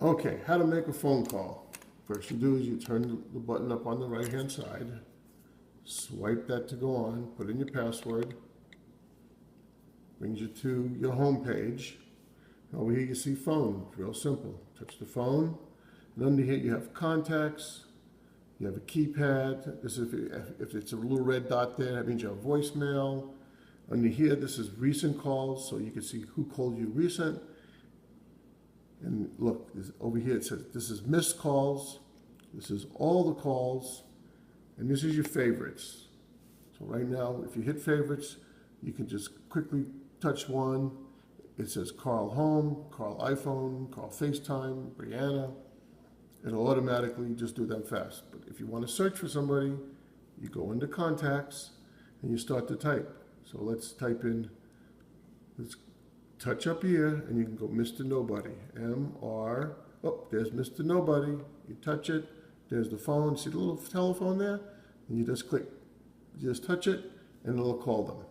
Okay, how to make a phone call. First you do is you turn the button up on the right hand side, swipe that to go on, put in your password, brings you to your home page. Over here you see phone, it's real simple. Touch the phone, and under here you have contacts, you have a keypad. This is if it's a little red dot there, that means you have voicemail. Under here, this is recent calls, so you can see who called you recent. And look, over here it says this is missed calls, this is all the calls, and this is your favorites. So right now, if you hit favorites, you can just quickly touch one. It says Carl Home, Carl iPhone, Carl FaceTime, Brianna. It'll automatically just do them fast. But if you want to search for somebody, you go into contacts and you start to type. So let's type in, let's touch up here, and you can go Mr. Nobody. M-R, oh, there's Mr. Nobody. You touch it, there's the phone. See the little telephone there? And you just click, you just touch it, and it'll call them.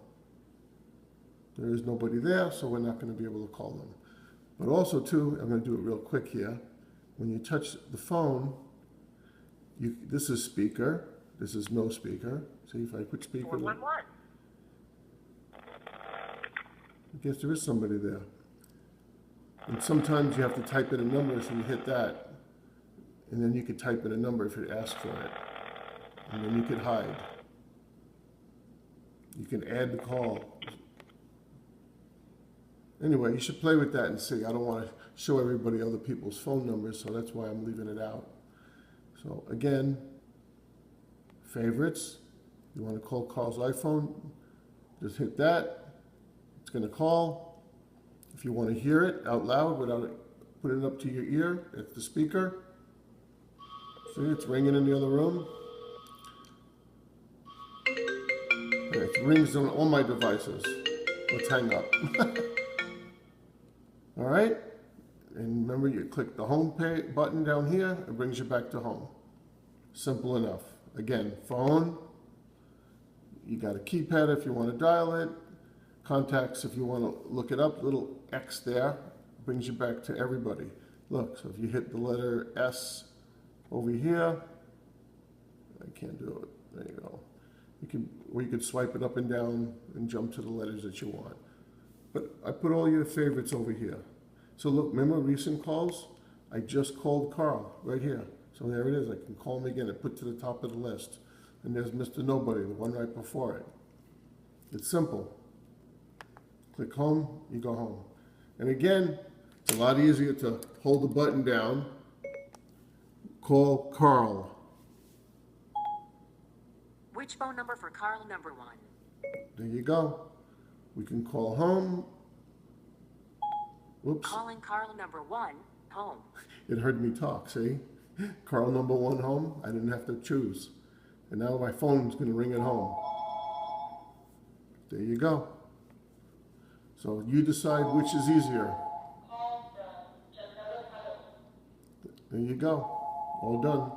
There is nobody there, so we're not going to be able to call them. But also, too, I'm going to do it real quick here. When you touch the phone, this is speaker, this is no speaker. See if I put speaker. 411. I guess there is somebody there. And sometimes you have to type in a number, so you hit that. And then you could type in a number if it asks for it. And then you could hide. You can add the call. Anyway, you should play with that and see. I don't want to show everybody other people's phone numbers, so that's why I'm leaving it out. So again, favorites. You want to call Carl's iPhone, just hit that. It's going to call. If you want to hear it out loud without putting it up to your ear, it's the speaker. See, it's ringing in the other room. Okay, it rings on all my devices. Let's hang up. All right, and remember you click the home button down here, it brings you back to home. Simple enough. Again, phone, you got a keypad if you want to dial it, contacts if you want to look it up, little X there, brings you back to everybody. Look, so if you hit the letter S over here, I can't do it, there you go. Or you could swipe it up and down and jump to the letters that you want. But I put all your favorites over here. So look, remember recent calls? I just called Carl right here. So there it is. I can call him again and put to the top of the list. And there's Mr. Nobody, the one right before it. It's simple. Click home, you go home. And again, it's a lot easier to hold the button down. Call Carl. Which phone number for Carl number 1? There you go. We can call home. Whoops. Calling Carl number 1, home. It heard me talk, see? Carl number 1 home. I didn't have to choose. And now my phone's going to ring at home. There you go. So you decide which is easier. There you go. All done.